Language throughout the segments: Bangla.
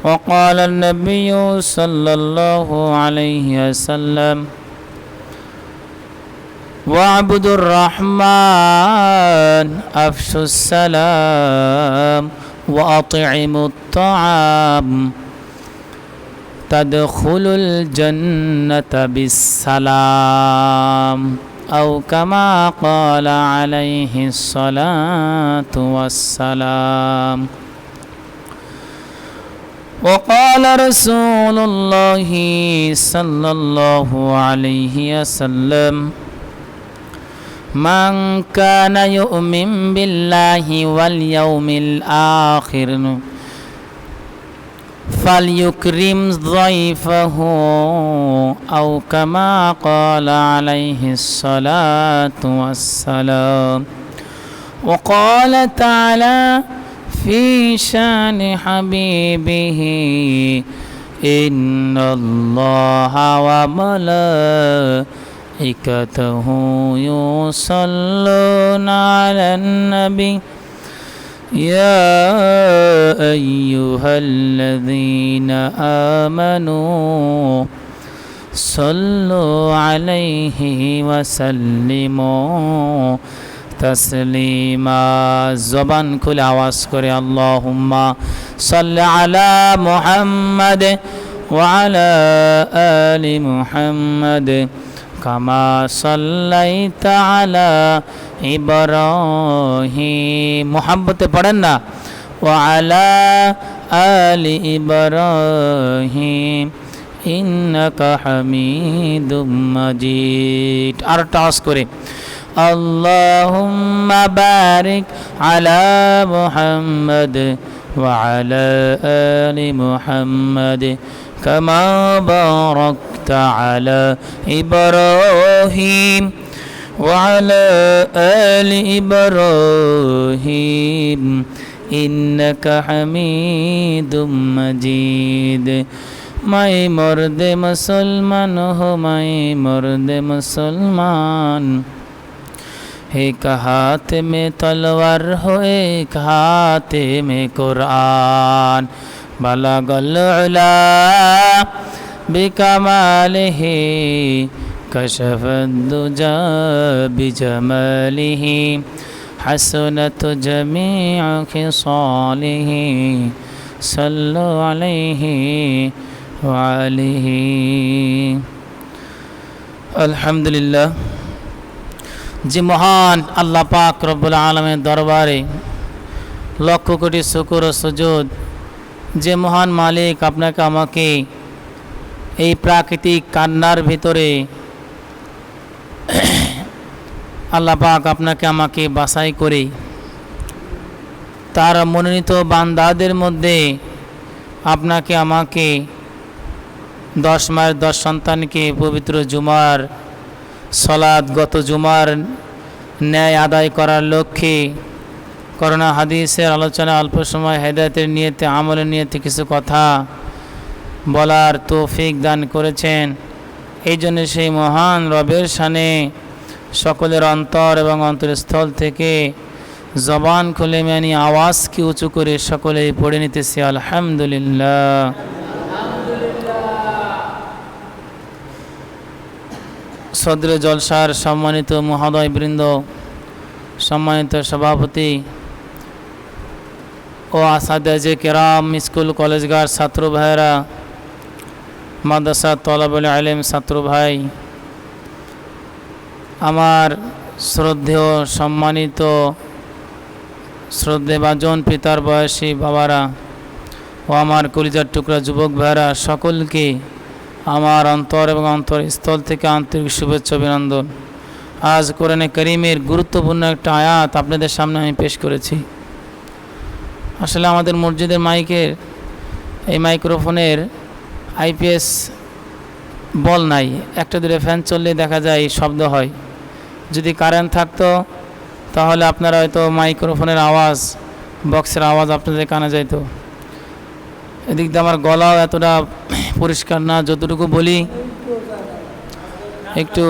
وقال النبي صلى الله عليه وسلم واعبدوا الرحمن أفشوا السلام وأطعموا الطعام تدخلوا الجنة بالسلام أو كما قال عليه الصلاة والسلام. وقال رسول الله صلى الله عليه وسلم من كان يؤمن بالله واليوم الآخر فليكرم ضيفه أو كما قال عليه الصلاة والسلام. وقال تعالى في شان حبيبه إن الله وملائكته يصلون على النبي يا أيها الذين آمنوا صلوا عليه وسلموا تسليما. জবান খুলে আওয়াজ করে আল্লাহুম্মা সাল্লি আলা মুহাম্মাদ ওয়া আলা আলি মুহাম্মাদ কামা সাল্লাইতা আলা ইব্রাহিম। মুহাব্বতে পড়েন না, ওয়া আলা আলি ইব্রাহিম ইন্নাকা হামিদুম মাজিদ। আর টাস করে আল্লাহুম্মা বারিক আলা মুহাম্মাদ ওয়া আলা আলি মুহাম্মাদ কামা বারাকতা আলা ইব্রাহিম ওয়া আলা আলি ইব্রাহিম ইন্নাকা হামিদুম মাজিদ। মাই মর্দে মুসলমান হো, মাই মর্দে মুসলমান, एक हाथ में तलवार हो एक हाथ में कुरान, बलगल उला बिकमालिही कशफद दुजा बिजमालिही हसनत जमीअ खिसालिही सल्लु अलैहि व आलिहि। अल्हम्दुलिल्लाह। যে মহান আল্লাহ পাক রব্বুল আলামিনের দরবারে লক্ষ কোটি শুকর ও সুজুদ, যে মহান মালিক আপনাকে আমাকে এই প্রাকৃতিক কান্নার ভিতরে আল্লাহ পাক আপনাকে আমাকে বাছাই করে তার মনোনীত বান্দাদের মধ্যে আপনাকে আমাকে 10 মায়ের 10 সন্তানকে পবিত্র জুমার সলাৎ গত জুমার ন্যায় আদায় করার লক্ষ্যে করোনা হাদিসের আলোচনা অল্প সময় হেদায়েতের নিয়তে আমলের নিয়তে কিছু কথা বলার তৌফিক দান করেছেন। এই জন্য সেই মহান রবের শানে সকলের অন্তর এবং অন্তরস্থল থেকে জবান খুলে মানে আওয়াজকে উঁচু করে সকলেই পড়ে নিতেছি আলহামদুলিল্লাহ। সদরে জলসার সম্মানিত মহোদয়বৃন্দ, সম্মানিত সভাপতি ও আসাদায়ে কেরাম, স্কুল কলেজগার ছাত্র ভাইরা, মাদ্রাসা তলাবুল ইলম ছাত্র ভাই, আমার শ্রদ্ধেয় সম্মানিত শ্রদ্ধেভাজন পিতার বয়সী বাবারা ও আমার কলিজার টুকরা যুবক ভাইরা, সকলকে আমার অন্তর এবং অন্তরস্থল থেকে আন্তরিক শুভেচ্ছা অভিনন্দন। আজ কোরআনে কারীমের গুরুত্বপূর্ণ একটা আয়াত আপনাদের সামনে আমি পেশ করেছি। আসলে আমাদের মসজিদের মাইকের এই মাইক্রোফোনের আইপিএস বল নাই, একটা দূরে ফ্যান চললে দেখা যায় শব্দ হয়। যদি কারেন্ট থাকতো তাহলে আপনারা হয়তো মাইক্রোফোনের আওয়াজ, বক্সের আওয়াজ আপনাদের কানে যাইতো। এদিক দিয়ে আমার গলাও এতটা পরিষ্কার না, যতটুকু বলি একটু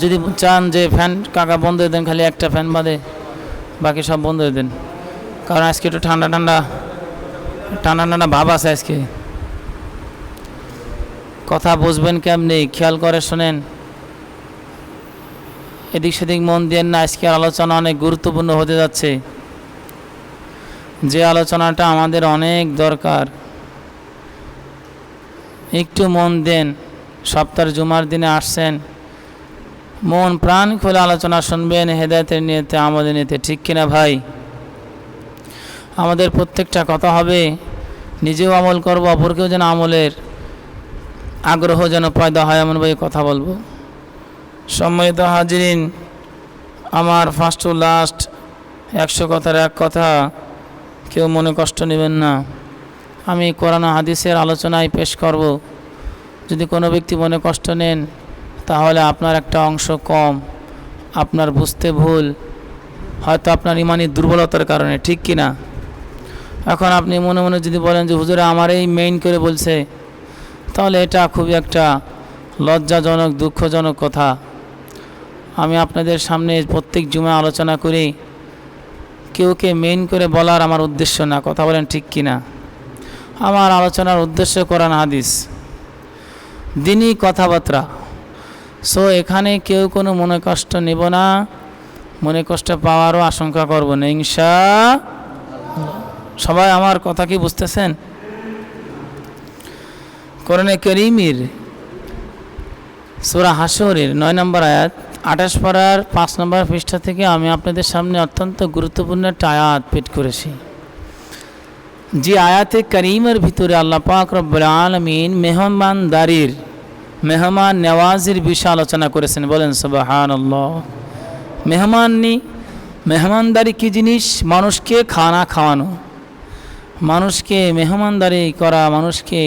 যদি চান যে ফ্যান কাকা বন্ধ হয়ে দেন, খালি একটা ফ্যান বাদে বাকি সব বন্ধ হয়ে দেন, কারণ আজকে একটু ঠান্ডা ঠান্ডা টানা টানা ভাব আছে আজকে, কথা বুঝবেন কেমনি, খেয়াল করে শোনেন, এদিক সেদিক মন দেন না। আজকের আলোচনা অনেক গুরুত্বপূর্ণ হতে যাচ্ছে, যে আলোচনাটা আমাদের অনেক দরকার। একটু মন দেন, সপ্তাহের জুমার দিনে আসছেন, মন প্রাণ খুলে আলোচনা শুনবেন, হেদায়েতের নিয়তে, আমলের নিয়তে, ঠিক কিনা ভাই? আমাদের প্রত্যেকটা কথা হবে নিজেও আমল করব, অপরকেও যেন আমলের আগ্রহ যেন পয়দা হয় এমনভাবে কথা বলবো। সম্মানিত হাজিরিন, আমার ফার্স্ট টু লাস্ট 100 কথার এক কথা, কেউ মনে কষ্ট নেবেন না। আমি কোরআন হাদিসের আলোচনায় পেশ করব। যদি কোনো ব্যক্তি মনে কষ্ট নেন তাহলে আপনার একটা অংশ কম, আপনার বুঝতে ভুল, হয়তো আপনার ইমানি দুর্বলতার কারণে, ঠিক কি না? এখন আপনি মনে মনে যদি বলেন যে হুজুর আমার এই মেইন করে বলছে, তাহলে এটা খুবই একটা লজ্জাজনক, দুঃখজনক কথা। আমি আপনাদের সামনে প্রত্যেক জুমা আলোচনা করি, কেউকে মেইন করে বলার আমার উদ্দেশ্য না, কথা বলেন ঠিক কি না? আমার আলোচনার উদ্দেশ্য কোরআন হাদিস, দিনই কথাবার্তা। সো এখানে কেউ কোনো মনে কষ্ট নেব না, মনে কষ্ট পাওয়ারও আশঙ্কা করব না, ইনশাআল্লাহ। সবাই আমার কথা কি বুঝতেছেন? কোরআনে কারীমের সূরা হাশরের 9 নম্বর আয়াত, 28 পারার 5 নম্বর পৃষ্ঠা থেকে আমি আপনাদের সামনে অত্যন্ত গুরুত্বপূর্ণ একটা আয়াত পেশ করেছি। যে আয়াতে কারীমের ভিতরে আল্লাহ পাক রব্বুল আলামিন মেহমানদারির, মেহমান নেওয়াজির বিষয়ে আলোচনা করেছেন। বলেন সুবহানাল্লাহ। মেহমানদারি কি জিনিস? মানুষকে খানা খাওয়ানো, মানুষকে মেহমানদারি করা, মানুষকে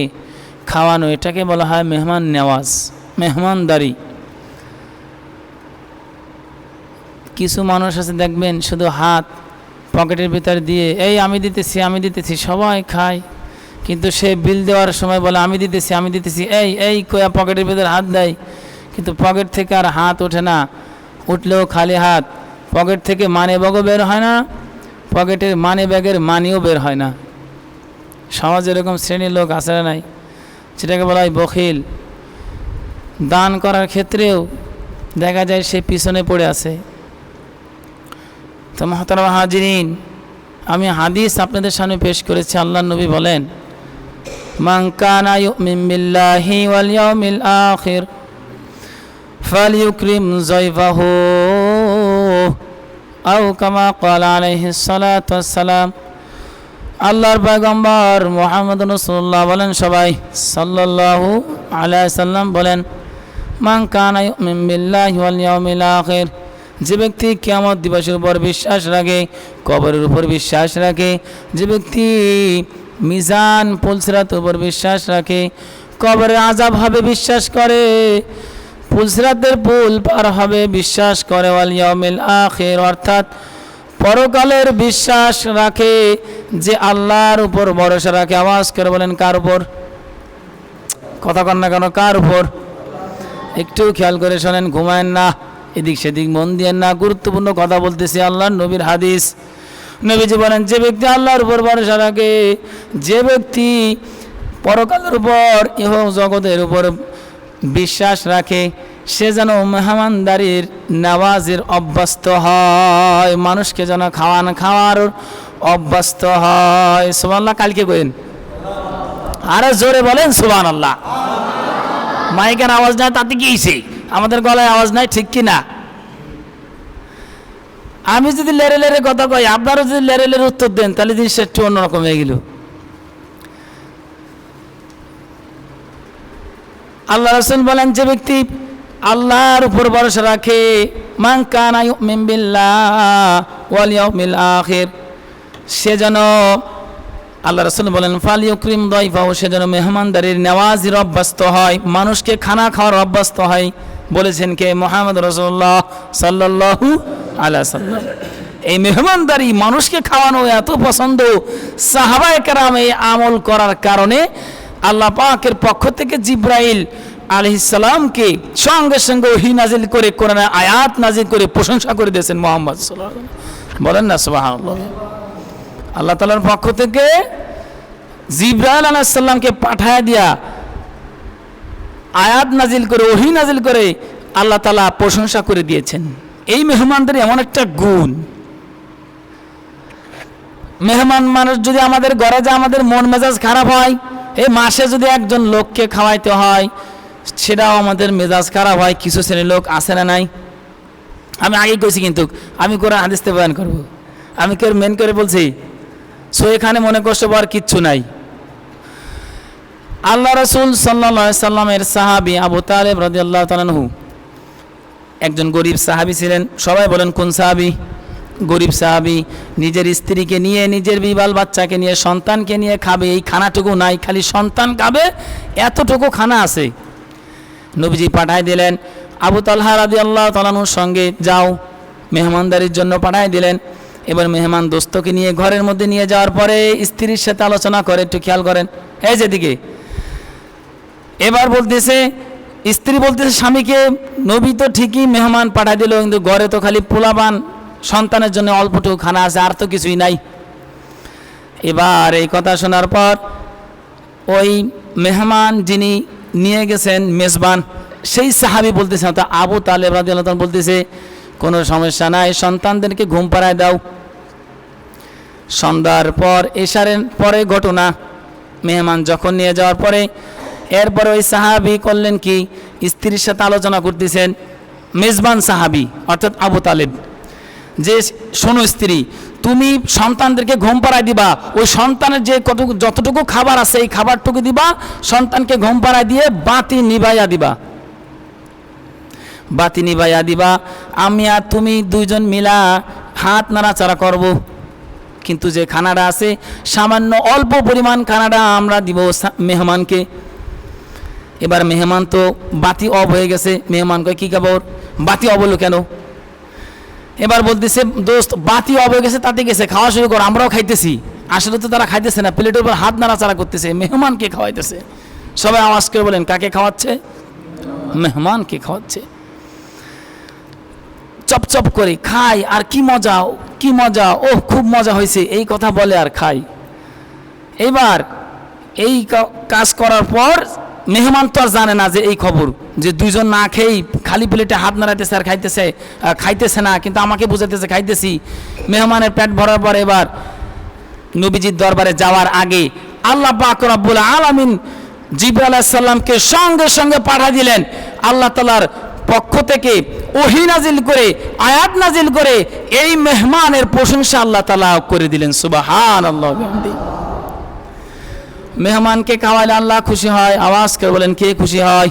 খাওয়ানো, এটাকে বলা হয় মেহমান নেওয়াজ, মেহমানদারি। কিছু মানুষ আছে দেখবেন শুধু হাত পকেটের ভিতর দিয়ে এই আমি দিতেছি, আমি দিতেছি, সবাই খায়, কিন্তু সে বিল দেওয়ার সময় বলে আমি দিতেছি, আমি দিতেছি, এই এই কয়া পকেটের ভিতর হাত দেয়, কিন্তু পকেট থেকে আর হাত ওঠে না, উঠলেও খালি হাত। পকেট থেকে মানি ব্যাগও বের হয় না, পকেটের মানি ব্যাগের মানিও বের হয় না। সমাজে এরকম শ্রেণীর লোক আছে না নাই, সেটাকে বলা হয় বখিল। দান করার ক্ষেত্রেও দেখা যায় সে পিছনে পড়ে আছে। তো মুহতারাম হাজিরিন, আমি হাদিস আপনাদের সামনে পেশ করেছি। আল্লাহর নবী বলেন, মান কানা ইউমিন বিল্লাহি ওয়াল ইয়াউমিল আখির ফালইউকরিম যায়ফাহু আও কামা ক্বালা আলাইহিস সালাতু ওয়াস সালাম। আল্লাহর পয়গম্বর মুহাম্মদুর রাসূলুল্লাহ বলেন, সবাই সাল্লাল্লাহু আলাইহি সাল্লাম বলেন, মান কানা ইউমিন বিল্লাহি ওয়াল ইয়াউমিল আখির, যে ব্যক্তি কিয়ামত দিবসের উপর বিশ্বাস রাখে, কবরের উপর বিশ্বাস রাখে, যে ব্যক্তি মিজান পুলসিরাতের উপর বিশ্বাস রাখে, কবরে আযাব হবে বিশ্বাস করে, পুলসিরাতের পুল পার হবে বিশ্বাস করে, ওয়াল ইয়াউমিল আখির অর্থাৎ পরকালের বিশ্বাস রাখে, যে আল্লাহর উপর ভরসা রাখে। আওয়াজ করে বলেন কার উপর? কথা কন না কেন, কার উপর? একটু খেয়াল করে শোনেন, ঘুমায়েন না, এদিক সেদিক মন দিয়েন না, গুরুত্বপূর্ণ কথা বলতেছি, আল্লাহর নবীর হাদিস। নবীজি বলেন, যে ব্যক্তি আল্লাহর উপর ভরসা রাখে, যে ব্যক্তি পরকালের উপর, ইহ জগতের উপর বিশ্বাস রাখে, সে যেন মেহমানদারির নেওয়াজের অভ্যস্ত হয়, মানুষকে যেন খাওয়ার অভ্যস্ত হয়। সুবহানাল্লাহ কালকে কইন, আরো জোরে বলেন সুবহানাল্লাহ। মাইকের আওয়াজ নাই তাতে কি হইছে? আমাদের গলায় আওয়াজ নাই, ঠিক কি না? আমি যদি লেরে লেরে কথা কই, আপনারও যদি লেরে লেরে উত্তর দেন, তাহলে জিনিসটা একটু অন্যরকম হয়ে গেল। আল্লাহ রাসূল বলেন, যে ব্যক্তি আল্লাহর উপর ভরসা রাখে, মান কানা ইউমিন বিল্লাহি ওয়াল ইয়াউমিল আখির, সে যেন, আল্লাহ রাসূল বলেন, ফালইউকরিম যায়ফাহু, সে যেন মেহমানদারির নেওয়াজির অভ্যস্ত হয়, মানুষকে খানা খাওয়ার অভ্যস্ত হয়। বলেছেন কে? মুহাম্মদ রাসূলুল্লাহ সাল্লাল্লাহু আলাইহি সাল্লাম। এই মেহমানদারি, মানুষকে খাওয়ানো এত পছন্দ, সাহাবায়ে কেরাম এই আমল করার কারণে আল্লাহ পাকের পক্ষ থেকে জিবরাইল আলাইহিস সালামকে সঙ্গে সঙ্গে ওহী নাজিল করে, কোরআনের আয়াত নাজিল করে প্রশংসা করে দিয়েছেন মুহাম্মদ সাল্লাল্লাহু আলাইহি ওয়াসাল্লাম। বলেন না সুবহানাল্লাহ। আল্লাহ তাআলার পক্ষ থেকে জিবরাইল আলাইহিস সালামকে পাঠায় দিয়া আয়াত নাজিল করে, ওহী নাজিল করে আল্লাহ তাআলা প্রশংসা করে দিয়েছেন। এই মেহমানদের এমন একটা গুণ, মেহমান মানুষ যদি আমাদের ঘরে যায়, আমাদের মন মেজাজ খারাপ হয়, এই মাসে যদি একজন লোককে খাওয়াইতে হয়, সেটাও আমাদের মেজাজ খারাপ হয়। কিছু শ্রেণীর লোক আছে না নাই? আমি আগেই কইছি, কিন্তু আমি কোরআন হাদিস থেকে বয়ান করব, আমি কেউ মেন করে বলছি। সো এখানে মনে কষ্ট পাওয়ার কিচ্ছু নাই। আল্লাহ রাসূল সাল্লাল্লাহু আলাইহি সাল্লামের সাহাবী আবু তালেব রাদিয়াল্লাহু তাআলা আনহু একজন গরিব সাহাবী ছিলেন। সবাই বলেন কোন সাহাবী? গরিব সাহাবী। নিজের স্ত্রীকে নিয়ে, নিজের বিবাল বাচ্চাকে নিয়ে, সন্তানকে নিয়ে খাবে, এই খানাটুকু নাই, খালি সন্তান খাবে, এতটুকু খানা আছে। নবীজি পাঠায় দিলেন, আবু তালহা রাদিয়াল্লাহু তাআলা আনহুর সঙ্গে যাও, মেহমানদারির জন্য পাঠায় দিলেন। এবার মেহমান দোস্তকে নিয়ে ঘরের মধ্যে নিয়ে যাওয়ার পরে স্ত্রীর সাথে আলোচনা করে, একটু খেয়াল করেন, এই যেদিকে। এবার বলতেছে, স্ত্রী বলতেছে স্বামীকে, নবী তো ঠিকই মেহমান পাঠায় দিল, কিন্তু ঘরে তো খালি পোলাপান, সন্তানের জন্য অল্পটুকু খানা আছে, আর তো কিছুই নাই। এবার এই কথা শোনার পর ওই মেহমান যিনি নিয়ে গেছেন, মেজবান, সেই সাহাবী বলতেছে, তা আবু তালেব রাদিয়াল্লাহু তাআলা বলতেছে, কোনো সমস্যা নাই, সন্তানদেরকে ঘুম পাড়ায় দাও। সন্ধ্যার পর, এশারের পরে ঘটনা, মেহমান যখন নিয়ে যাওয়ার পরে এরপরে ওই সাহাবী করলেন কি, স্ত্রীর সাথে আলোচনা করতেছেন, মেজবান সাহাবী অর্থাৎ আবু তালেব, যে শোনো স্ত্রী, তুমি সন্তানদেরকে ঘুম পাড়ায় দিবা, ওই সন্তানের যে যতটুকু খাবার আছে এই খাবারটুকু দিবা, সন্তানকে ঘুম পাড়ায় দিয়ে বাতি নিভাইয়া দিবা, বাতি নিভাইয়া দিবা। আমি আর তুমি দুইজন মিলা হাত নাড়াচাড়া করব, কিন্তু যে খানাটা আছে সামান্য অল্প পরিমাণ খানাটা আমরা দিব মেহমানকে। এবার মেহমান তো বাতি অফ হয়ে গেছে, মেহমান কয় কি খবর, বাতি অফ হলো কেন? এবার বলতেছে, দোস্ত বাতি অফ হয়ে গেছে, তাতে গেছে, খাওয়া শুরু কর, আমরাও খাইতেছি। আসলে তো তারা খাইতেছে না, প্লেটের উপর হাত নাড়াচাড়া করতেছে, মেহমানকে খাওয়াইতেছে। সবাই আওয়াজ করে বলেন, কাকে খাওয়াচ্ছে? মেহমানকে খাওয়াচ্ছে। চপচপ করে খাই, আর কি মজা, কি মজা, ওহ খুব মজা হয়েছে, এই কথা বলে আর খাই। এবার এই কাজ করার পর মেহমান তো আর জানে না যে এই খবর, যে দুইজন না খেয়েই খালি প্লেটে হাত নাড়াইতেছে আর খাইতেছে না, কিন্তু আমাকে বুঝাইতেছে খাইতেছি। মেহমানের পেট ভরার পর এবার নবীজির দরবারে যাওয়ার আগে আল্লাহ পাক রব্বুল আলামিন জিবরাইল আলাইহিস সালামকে সঙ্গে সঙ্গে পাঠিয়ে দিলেন। আল্লাহ তাআলার পক্ষ থেকে ওহী নাজিল করে, আয়াত নাজিল করে এই মেহমানের প্রশংসা আল্লাহ তাআলা করে দিলেন। সুবহানাল্লাহ। মেহমানকে খাওয়াইলে আল্লাহ খুশি হয়, আওয়াজ করে বলেন কে খুশি হয়?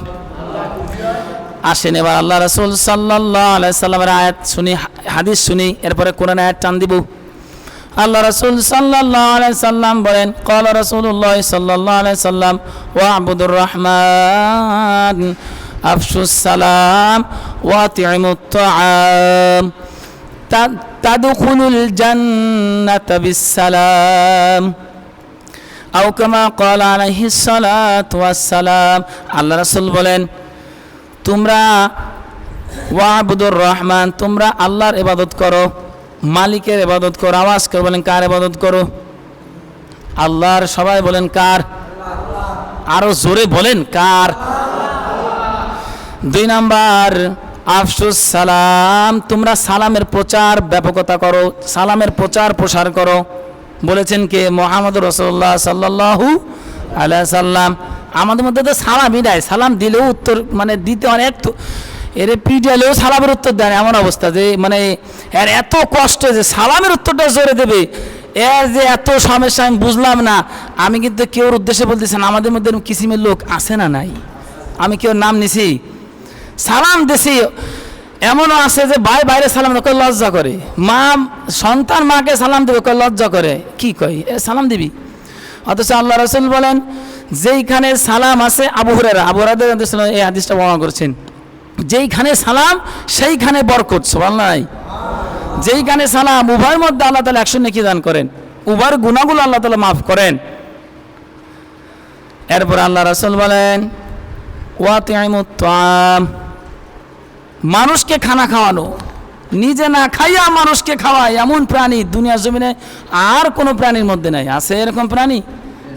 আসেন এবার আল্লাহ রাসূল সাল্লাল্লাহু আলাইহি সাল্লামের আয়াত শুনি, হাদিস শুনি, এরপরে কোরআন আয়াত টান দিব। আল্লাহ রাসূল সাল্লাল্লাহু আলাইহি সাল্লাম বলেন, ক্বালা রাসূলুল্লাহ সাল্লাল্লাহু আলাইহি সাল্লাম, ওয়া আবুদুর রহমান আফশুস সালাম ওয়া আতিমুত তাআম তাদখুলুল জান্নাতা বিস সালাম আও কামা ক্বালা আলাইহিস সালাতু ওয়াস সালাম। আল্লাহ রাসূল বলেন, তোমরা ওয়া আবুদুর রহমান, তোমরা আল্লাহর ইবাদত করো, মালিকের ইবাদত করো। আওয়াজ করে বলেন কার ইবাদত করো? আল্লাহর। সবাই বলেন কার? আরো জোরে বলেন কার? দুই নাম্বার, আফশুস সালাম, তোমরা সালামের প্রচার ব্যাপকতা করো, সালামের প্রচার প্রসার করো। বলেছেন কে? মুহাম্মদুর রাসূলুল্লাহ সাল্লাল্লাহু আলাইহি সাল্লাম। আমাদের মধ্যে তো সালামই দেয়, সালাম দিলেও উত্তর মানে দিতে অনেক, এর পিটালেও সালামের উত্তর দেয়, এমন অবস্থা যে মানে এর এত কষ্ট যে সালামের উত্তরটা জোরে দেবে, এর যে এত সমস্যা আমি বুঝলাম না। আমি কিন্তু কেউর উদ্দেশ্যে বলতেছি না, আমাদের মধ্যে কিসিমের লোক আছে না নাই? আমি কেউ নাম নিছি, সালাম দিছি, এমনও আছে যে ভাই বাইরে সালাম না, লজ্জা করে। মা সন্তান মাকে সালাম দেবে, লজ্জা করে, কি কই সালাম দিবি? অথচ আল্লাহ রাসূল বলেন, যেইখানে সালাম আছে, আবু হুরায়রা এই হাদিসটা বর্ণনা করেছেন, যেইখানে সালাম সেইখানে বরকত। সুবহানাল্লাহ। যেইখানে সালাম, উভয়ের মধ্যে আল্লাহ তাআলা 100 নেকি দান করেন, উভয়ের গুনাহগুলো আল্লাহ তাআলা মাফ করেন। এরপর আল্লাহ রাসূল বলেন, ওয়া আতিমুত তাআম, মানুষকে খানা খাওয়ানো, নিজে না খাইয়া মানুষকে খাওয়ায়, এমন প্রাণী দুনিয়ার জমিনে আর কোনো প্রাণীর মধ্যে নাই। আছে এরকম প্রাণী?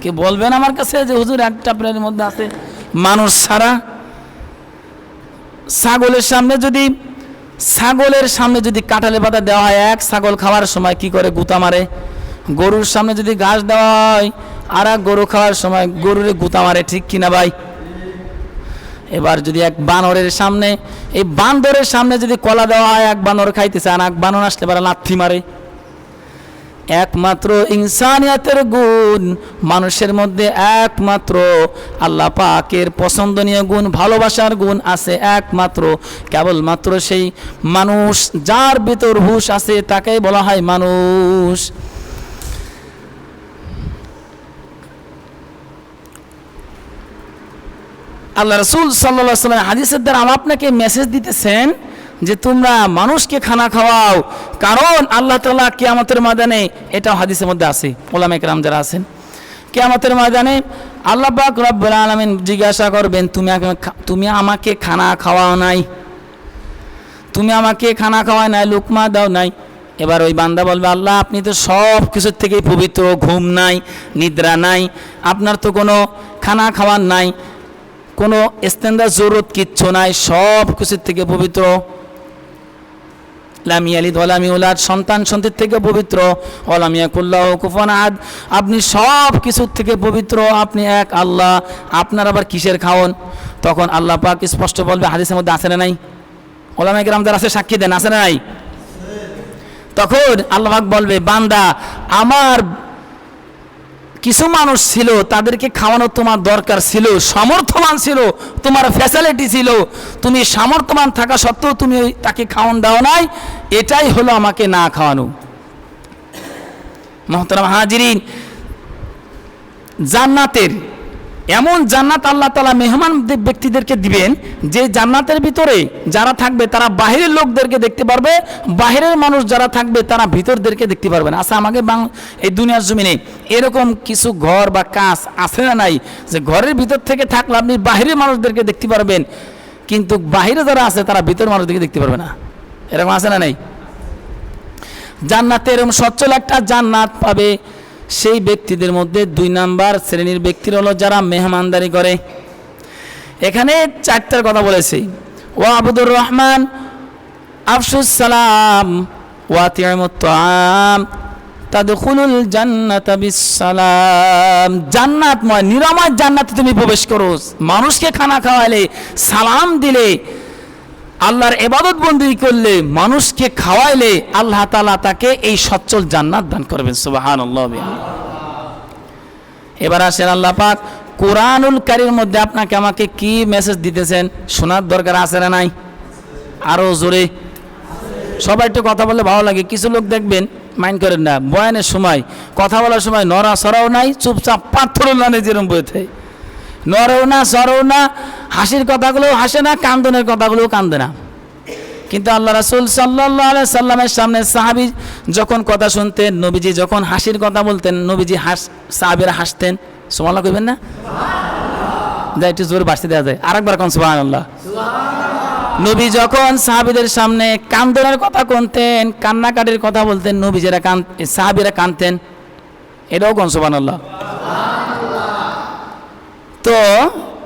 কে বলবেন আমার কাছে যে হুজুর একটা প্রাণীর মধ্যে আছে মানুষ ছাড়া? ছাগলের সামনে যদি কাঁঠালের পাতা দেওয়া হয়, এক ছাগল খাওয়ার সময় কি করে? গুতা মারে। গরুর সামনে যদি ঘাস দেওয়া হয়, আর এক গরু খাওয়ার সময় গরুরে গুতা মারে, ঠিক কিনা ভাই? এবার যদি এক বানরের সামনে, এই বান্দরের সামনে যদি কলা দেওয়া হয়, এক বানর খাইতেছে, আর এক বানর আসলে এবার লাথি মারে। একমাত্র ইনসানিয়াতের গুণ, মানুষের মধ্যে একমাত্র আল্লাহ পাকের পছন্দনীয় গুণ, ভালোবাসার গুণ আছে একমাত্র কেবলমাত্র সেই মানুষ, যার ভিতর হুঁশ আছে তাকেই বলা হয় মানুষ। আল্লাহ রাসূল সাল্লাল্লাহু আলাইহি ওয়াসাল্লাম হাদিসের দ্বারা আপনাকে মেসেজ দিতেছেন যে তোমরা মানুষকে খানা খাওয়াও, কারণ আল্লাহ তাআলা কিয়ামতের ময়দানে, এটাও হাদিসের মধ্যে আছে, উলামায়ে কেরাম যারা আছেন, কিয়ামতের ময়দানে আল্লাহ পাক রব্বুল আলামিন জিজ্ঞাসা করবেন, তুমি আমাকে খানা খাওয়াও নাই, তুমি আমাকে খানা খাওয়াও নাই, লুকমা দাও নাই। এবার ওই বান্দা বলবে, আল্লাহ আপনি তো সব কিছুর থেকেই পবিত্র, ঘুম নাই, নিদ্রা নাই, আপনার তো কোনো খানা খাওয়ার নাই, কোনো ইস্তেঞ্জার জরুরত কিচ্ছু নাই, সব কিছুর থেকে পবিত্র, লাম ইয়ালিদ ওয়া লাম ইউলাদ, সন্তান সন্তান থেকে পবিত্র, ওয়া লাম ইয়াকুল লাহু কুফুয়ান আহাদ, আপনি সব কিছুর থেকে পবিত্র, আপনি এক আল্লাহ, আপনার আবার কিসের খাওন? তখন আল্লাহ পাক স্পষ্ট বলবে, হাদিসের মধ্যে আছে না নাই? উলামায়ে কেরাম যারা আছে সাক্ষী দেন, আছে না নাই? তখন আল্লাহ পাক বলবে, বান্দা আমার কিছু মানুষ ছিল, তাদেরকে খাওয়ানো তোমার দরকার ছিল, সামর্থ্যবান ছিল, তোমার ফ্যাসিলিটি ছিল, তুমি সামর্থ্যবান থাকা সত্ত্বেও তুমি তাকে খাওয়ান দাও নাই, এটাই হলো আমাকে না খাওয়ানো। মুহতারাম হাজিরিন, জান্নাতের এমন জান্নাত আল্লাহ তাআলা মেহমান ব্যক্তিদেরকে দিবেন, যে জান্নাতের ভিতরে যারা থাকবে তারা বাহিরের লোকদেরকে দেখতে পারবে, বাহিরের মানুষ যারা থাকবে তারা ভিতরদেরকে দেখতে পারবে না। আচ্ছা, আমাকে এই দুনিয়ার জমিনে এরকম কিছু ঘর বা কাজ আছে না নাই, যে ঘরের ভিতর থেকে থাকলে আপনি বাহিরের মানুষদেরকে দেখতে পারবেন, কিন্তু বাহিরে যারা আছে তারা ভিতর মানুষদেরকে দেখতে পারবে না? এরকম আছে না নাই? জান্নাতে এরকম সচ্ছল একটা জান্নাত পাবে সেই ব্যক্তিদের মধ্যে 2 নাম্বার শ্রেণীর ব্যক্তির হলো যারা মেহমানদারি করে। এখানে 4টার কথা বলেছি, ওয়া আবুদুর রহমান, আফশুস সালাম, ওয়া তি'মুত তাআম, তাদখুলুল জান্নাতা বিসসালাম। জান্নাতময় নিরাময় জান্নাতে তুমি প্রবেশ করো, মানুষকে খানা খাওয়ালে, সালাম দিলে, আল্লাহর ইবাদত বন্দেগী করলে, মানুষকে খাওয়াইলে আল্লাহ তাআলা তাকে এই সচ্ছল জান্নাত দান করবেন। সুবহানাল্লাহ। এবার আসেন আল্লাহ পাক কোরআনুল কারীমের মধ্যে আপনাকে আমাকে কি মেসেজ দিতেছেন, শোনার দরকার আছে না নাই? আরো জোরে সবাই একটু কথা বললে ভালো লাগে। কিছু লোক দেখবেন, মাইন্ড করেন না, বয়ানের সময় কথা বলার সময় নড়া সরাও নাই, চুপচাপ পাথর লানে যেরকম বইতে, নড়েও না সরেও না, হাসির কথাগুলো হাসে না, কান্দনের কথাগুলোও কান্দে না। কিন্তু আল্লাহ রাসূল সাল্লাল্লাহু আলাইহি সাল্লামের সামনে সাহাবী যখন কথা শুনতেন, নবীজি যখন হাসির কথা বলতেন, নবীজি সাহাবীরা হাসতেন। সুবহানাল্লাহ কইবেন না? যাই একটু জোরে বাড়তে দেওয়া যায়, আরেকবার কোন সুবহানাল্লাহ। নবী যখন সাহাবীদের সামনে কান্দনের কথা কোনতেন, কান্নাকাটির কথা বলতেন, নবীজিরা সাহাবীরা কাঁদতেন, এটাও কোন সুবহানাল্লাহ। তো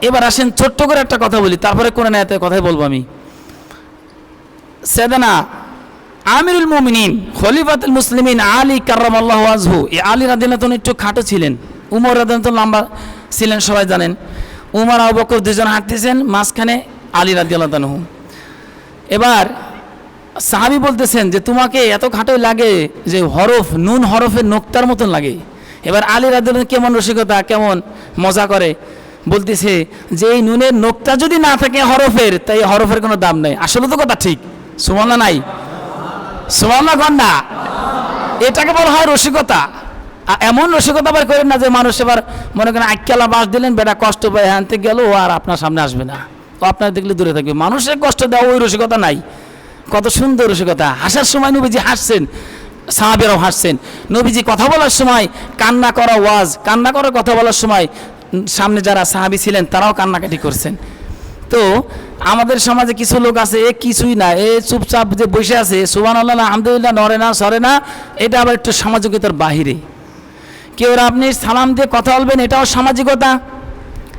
এবার আসেন ছোট্ট করে একটা কথা বলি, তারপরে কোরআন আয়াতের কথাই বলবো আমি। সাইয়েদনা আমিরুল মুমিনিন খলিফাতুল মুসলিমিন আলী কাররামাল্লাহু ওয়াজহু, এই আলী রাদিয়াল্লাহু তাআলা একটু খাটো ছিলেন, উমর রাদিয়াল্লাহু তাআলা লম্বা ছিলেন, সবাই জানেন। উমর আবু বকর দুজন হাঁটতেছেন, মাঝখানে আলী রাদিয়াল্লাহু তাআলা। এবার সাহাবী বলতেছেন যে তোমাকে এত খাটোই লাগে যে হরফ, নুন হরফের নোক্তার মতন লাগে। এবার আলী রাদিয়াল্লাহু কেমন রসিকতা, কেমন মজা করে, বলতেছে যে এই নুনের নোক্তা যদি না থাকে হরফের, তাই হরফের কোনো দাম নাই। আসলে তো কথা ঠিক, সুবহানাল্লাহ নাই? সুবহানাল্লাহ কন্যা, এটাকে বলা হয় রসিকতা। এমন রসিকতা আবার করেন না যে মানুষ এবার মনে করেন আক্কেলা বাস দিলেন, বেটা কষ্ট পায়, হানতে গেল ও আর আপনার সামনে আসবে না, ও আপনার দেখলে দূরে থাকবে। মানুষের কষ্ট দেওয়া ওই রসিকতা নাই। কত সুন্দর রসিকতা, হাসার সময় নবীজি হাসছেন, সাহাবীরাও হাসছেন। নবীজি কথা বলার সময় কান্না করা ওয়াজ, কান্না করার কথা বলার সময় সামনে যারা সাহাবী ছিলেন তারাও কান্নাকাটি করছেন। তো আমাদের সমাজে কিছু লোক আছে, এ কিছুই না, এ চুপচাপ যে বসে আছে, সুবহানাল্লাহ আলহামদুলিল্লাহ, নড়ে না সরে না, এটা আবার একটু সামাজিকতার বাহিরে। কেউ আপনি সালাম দিয়ে কথা বলবেন, এটাও সামাজিকতা।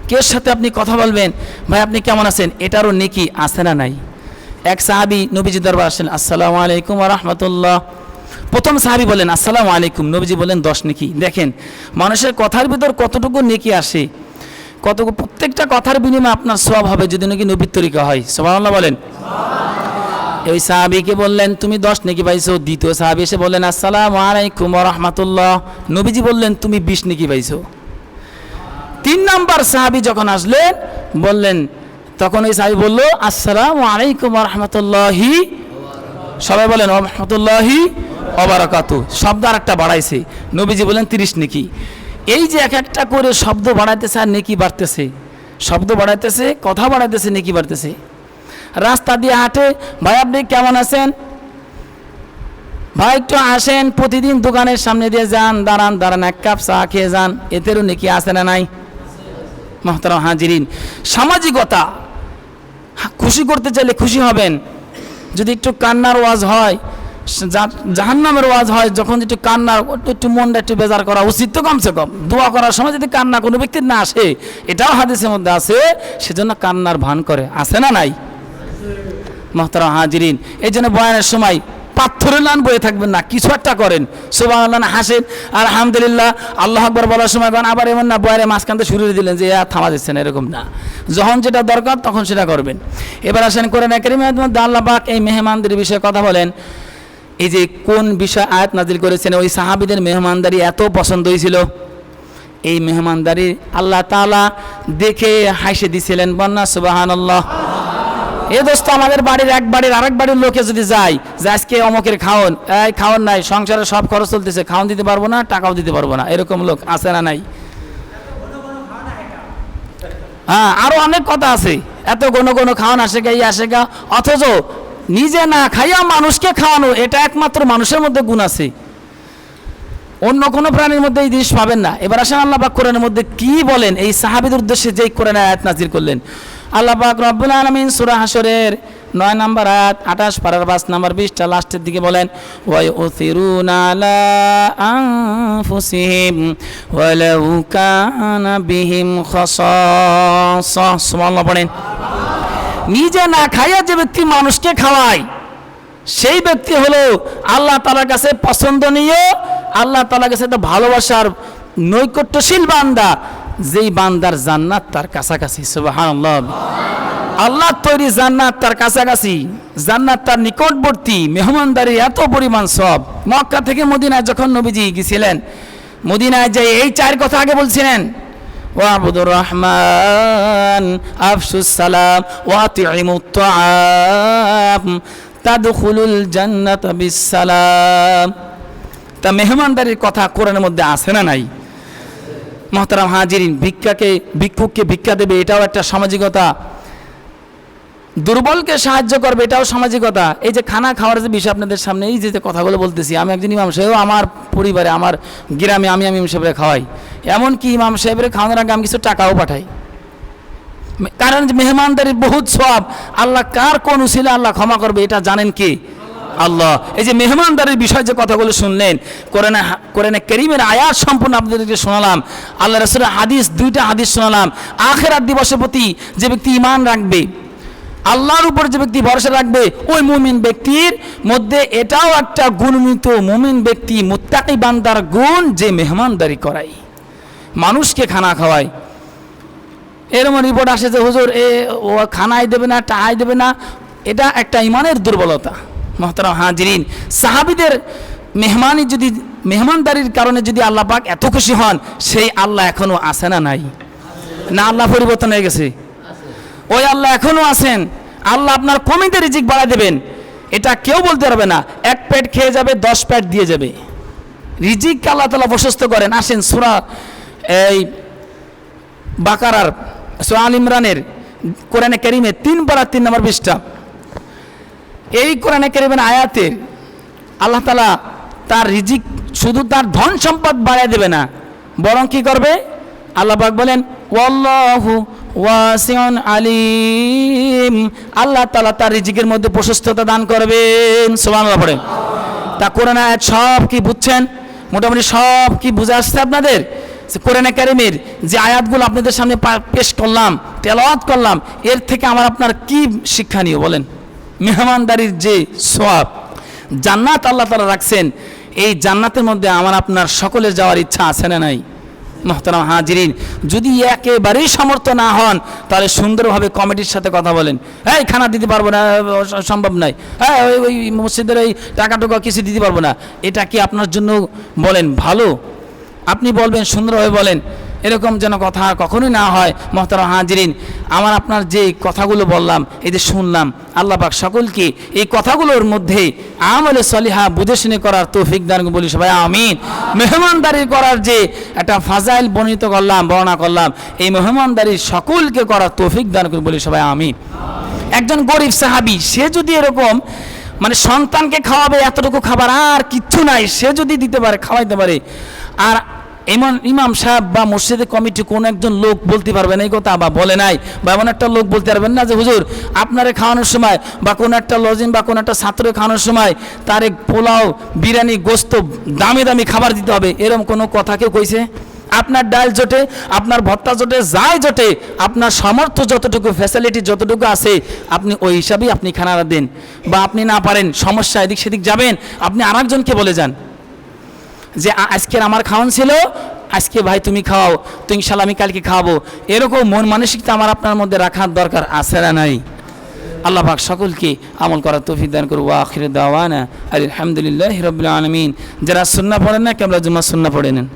কেউ সাথে আপনি কথা বলবেন, ভাই আপনি কেমন আছেন, এটারও নেকি আছে না নাই? এক সাহাবী নবীজি দরবার আসেন, আসসালামু আলাইকুম ওয়া রাহমাতুল্লাহ। প্রথম সাহাবী বলেন আসসালামু আলাইকুম, নবীজি বলেন 10 নেকি। দেখেন মানুষের কথার ভিতর কতটুকু নেকি আসে, কতটুকু, প্রত্যেকটা কথার বিনিময়ে আপনার সওয়াব হবে যদি নাকি নবীর তরিকা হয়। সুবহানাল্লাহ বলেন। ওই সাহাবীকে বললেন তুমি 10 নেকি পাইছো। দ্বিতীয় সাহাবী এসে বললেন আসসালামু আলাইকুম ওয়া রাহমাতুল্লাহ, নবীজি বললেন তুমি 20 নেকি পাইছো। 3 নাম্বার সাহাবী যখন আসলেন বললেন, তখন ওই সাহাবী বলল আসসালামু আলাইকুম ওয়া রাহমাতুল্লাহি, সবাই বলেন ওয়া রাহমাতুল্লাহি ওয়া বারাকাতুহু, শব্দ আরেকটা বাড়াইছে। নবীজি বলেন 30 নেকি। এই যে এক একটা করে শব্দ বাড়াইতেছে আর নেকি বাড়তেছে, শব্দ বাড়াইতেছে, কথা বাড়াইতেছে, নেকি বাড়তেছে। রাস্তা দিয়ে হাঁটে, ভাই আপনি কেমন আছেন, ভাই একটু আসেন, প্রতিদিন দোকানের সামনে দিয়ে যান, দাঁড়ান দাঁড়ান, এক কাপ চা খেয়ে যান, এতেরও নেকি আছে না নাই? মুহতারাম হাজিরিন, সামাজিকতা। খুশি করতে চাইলে খুশি হবেন। যদি একটু কান্নার ওয়াজ হয়, জাহান্নামের ওয়াজ হয়, যখন একটু কান্নার, একটু মনটা একটু বেজার করা উচিত তো কমসে কম। দোয়া করার সময় যদি কান্না কোনো ব্যক্তির না আসে, এটাও হাদিসের মধ্যে আছে, সেজন্য কান্নার ভান করে, আছে না নাই? মুহতারাম হাজিরিন, এই জন্য বয়ানের সময় পাথরের লান বয়ে থাকবেন না, কিছু একটা করেন, সুবহানাল্লাহ হাসেন, আর আলহামদুলিল্লাহ আল্লাহু আকবার বলার সময় আবার এমন না বয়ারে মাঝখানতে শুরু করে দিলেন যে থামা দিচ্ছেন, এরকম না। যখন যেটা দরকার তখন সেটা করবেন। এবার আসেন কোরআন কারীমের মধ্যে আল্লাহ পাক এই মেহমানদের বিষয়ে কথা বলেন। এই যে কোন বিষয় আয়াত নাজিল করেছেন, ওই সাহাবীদের মেহমানদারি এত পছন্দ হয়েছিল, এই মেহমানদারি আল্লাহ তাআলা দেখে হাসে দিছিলেন। বন্যা সুবহানাল্লাহ। এ দোস্ত, আমাদের বাড়ির এক বাড়ির আরেক বাড়ির লোকে যদি যায় যে আজকে অমকের খাওন, এই খাওন নাই, সংসারে সব খরচ চলতেছে, খাওন দিতে পারবো না, টাকাও দিতে পারবো না, এরকম লোক আছে না নাই? হ্যাঁ, আরো অনেক কথা আছে, এত কোনো খাওয়ান আসে গা, আসে গা, অথচ নিজে না খাইয়া মানুষকে খাওয়ানো, এটা একমাত্র মানুষের মধ্যে গুণ আছে, অন্য কোনো প্রাণীর মধ্যে এই জিনিস পাবেন না। এবার আসেন আল্লাহ পাক কোরআনের মধ্যে কি বলেন, এই সাহাবীদের উদ্দেশ্যে যেই কোরআনের আয়াত নাজিল করলেন। আল্লাহ পাক রব্বুল আলামিন সূরা হাশরের 9 নম্বর আয়াত 28 পারার 5 নম্বর 20টা লাস্টের দিকে বলেন, ওয়া ইউথিরুনা আলা আনফুসিহিম ওয়ালাউ কানা বিহিম খাসাসা। সুবহানাল্লাহ পড়েন। নিজে না খাইয়া যে ব্যক্তি মানুষকে খাওয়ায়, সেই ব্যক্তি হলো আল্লাহ তাআলার কাছে পছন্দনীয়, আল্লাহ তাআলার কাছে তো ভালোবাসার নৈকট্যশীল বান্দা, যেই বান্দার জান্নাত তার কাছাকাছি। সুবহানাল্লাহ। আল্লাহর তৈরি জান্নাত তার কাছাকাছি, জান্নাত তার নিকটবর্তী, মেহমানদারি এত পরিমাণ সব। মক্কা থেকে মদিনায় যখন নবীজি গিয়েছিলেন, মদিনায় যে এই 4 কথা আগে বলছিলেন, ওয়াবুদুর রহমান আফশুস সালাম ওয়াতিমুত তাআম তাদখুলুল জান্নাতা বিসসালাম। তা মেহমানদারির কথা কোরআনের মধ্যে আছে না নাই? মুহতারাম হাজিরিন, ভিক্ষুককে ভিক্ষা দেবে, এটাও একটা সামাজিকতা। দুর্বলকে সাহায্য করবে, এটাও সামাজিকতা। এই যে খানা খাওয়ার যে বিষয় আপনাদের সামনে, এই যে কথাগুলো বলতেছি, আমি একজন ইমাম সাহেব, আমার পরিবারে, আমার গ্রামে আমি ইমাম সাহেবরে খাওয়াই, এমনকি ইমাম সাহেবের খাওয়ানোর আগে আমি কিছু টাকাও পাঠাই, কারণ মেহমানদারির বহুত সওয়াব। আল্লাহ কার কোন উসিলা আল্লাহ ক্ষমা করবে এটা জানেন কি? আল্লাহ। এই যে মেহমানদারির বিষয় যে কথাগুলো শুনলেন, কোরআনে কারীমের আয়াত সম্পূর্ণ আপনাদেরকে শোনালাম, আল্লাহ রাসূলের হাদিস, 2টা হাদিস শোনালাম। আখিরাত দিবসের প্রতি যে ব্যক্তি ঈমান রাখবে, আল্লাহর উপর যে ব্যক্তি ভরসা রাখবে, ওই মুমিন ব্যক্তির মধ্যে এটাও একটা গুণান্বিত মুমিন ব্যক্তি, মুত্তাকি বান্দার গুণ, যে মেহমানদারি করায়, মানুষকে খানা খাওয়ায়। এরকম রিপোর্ট আসে যে হুজুর ও খানাই দেবে না, টাকাই দেবে না, এটা একটা ইমানের দুর্বলতা। মুহতারাম হাজিরিন, সাহাবীদের মেহমানদারির কারণে যদি আল্লাহ পাক এত খুশি হন, সেই আল্লাহ এখনো আছে না নাই? না আল্লাহ পরিবর্তন হয়ে গেছে? ওই আল্লাহ এখনো আছেন। আল্লাহ আপনার কমিতে রিজিক বাড়াই দেবেন, এটা কেউ বলতে পারবে না। 1 পেট খেয়ে যাবে, 10 পেট দিয়ে যাবে। রিজিক আল্লাহ তাআলা প্রশস্ত করেন। আসেন সূরা এই বাকারার, সূরা আল ইমরানের কোরআনে কারীমে 3 পারা 3 নম্বর 20টা, এই কোরআনে কারীমের আয়াতে আল্লাহ তাআলা তার রিজিক, শুধু তার ধন সম্পদ বাড়াই দেবে না, বরং কি করবে? আল্লাহ পাক বলেন ওয়াল্লাহু ওয়াসিউন আলিম, আল্লাহ তাআলা তার রিজিকের মধ্যে প্রশস্ততা দান করবেন। সুবহানাল্লাহ পড়েন। তা কোরআন আয়াত সব কি বুঝছেন? মোটামুটি সব কি বুঝে আসছে আপনাদের? কোরআনে কারিমের যে আয়াতগুলো আপনাদের সামনে পেশ করলাম, তেলাওয়াত করলাম, এর থেকে আমার আপনার কি শিক্ষণীয় বলেন? মেহমানদারির যে সওয়াব, জান্নাত আল্লাহ তাআলা রাখছেন, এই জান্নাতের মধ্যে আমার আপনার সকলের যাওয়ার ইচ্ছা আছে না নাই? মুহতারাম হাজিরিন, যদি একেবারেই সামর্থ্য না হন তাহলে সুন্দরভাবে কমিটির সাথে কথা বলেন, এই খানা দিতে পারবো না, সম্ভব নয়, হ্যাঁ ওই মসজিদের এই টাকা টোকা কিছু দিতে পারবো না, এটা কি আপনার জন্য বলেন ভালো? আপনি বলবেন, সুন্দরভাবে বলেন, এরকম যেন কথা কখনোই না হয়। মুহতারাম হাজিরিন, আমার আপনার যে কথাগুলো বললাম, এই যে শুনলাম, আল্লাহ পাক সকলকে এই কথাগুলোর মধ্যে আমলে সলিহা বুঝে শুনে করার তৌফিক দান করুন, বলি সবাই আমিন। মেহমানদারি করার যে একটা ফাজাইল বর্ণনা করলাম, এই মেহমানদারি সকলকে করার তৌফিক দান করুন, বলি সবাই আমিন। একজন গরিব সাহাবী, সে যদি এরকম মানে সন্তানকে খাওয়াবে এতটুকু খাবার আর কিচ্ছু নাই, সে যদি দিতে পারে, খাওয়াইতে পারে, আর এমন ইমাম সাহেব বা মসজিদের কমিটি কোন একজন লোক বলতে পারবেন এই কথা, বা বলে নাই, বা এমন একটা লোক বলতে পারবেন না যে হুজুর আপনারে খাওয়ানোর সময় বা কোনো একটা লজিং বা কোনো একটা ছাত্রকে খাওয়ানোর সময় তার এক পোলাও, বিরিয়ানি, গোস্ত, দামি দামি খাবার দিতে হবে, এরকম কোনো কথা কেউ কইছে? আপনার ডাল জোটে, আপনার ভর্তা জোটে, যাই জোটে, আপনার সামর্থ্য যতটুকু, ফ্যাসিলিটি যতটুকু আছে, আপনি ওই হিসাবেই আপনি খানাটা দেন। বা আপনি না পারেন, সমস্যা, এদিক সেদিক যাবেন, আপনি আরেকজনকে বলে যান যে আজকের আমার খাওয়ান ছিল, আজকে ভাই তুমি খাওয়াও, তো ইনশাল্লাহ আমি কালকে খাওয়াবো। এরকম মন মানসিকতা আমার আপনার মধ্যে রাখার দরকার আছে না নাই? আল্লাহ পাক সকলকে আমল করার তৌফিক দান করুন। ওয়া আখিরু দাওয়ানা আলহামদুলিল্লাহি রাব্বিল আলামিন। যারা সুন্নাহ পড়েন না, কেবল জুম্মা সুন্নাহ পড়ে নেন।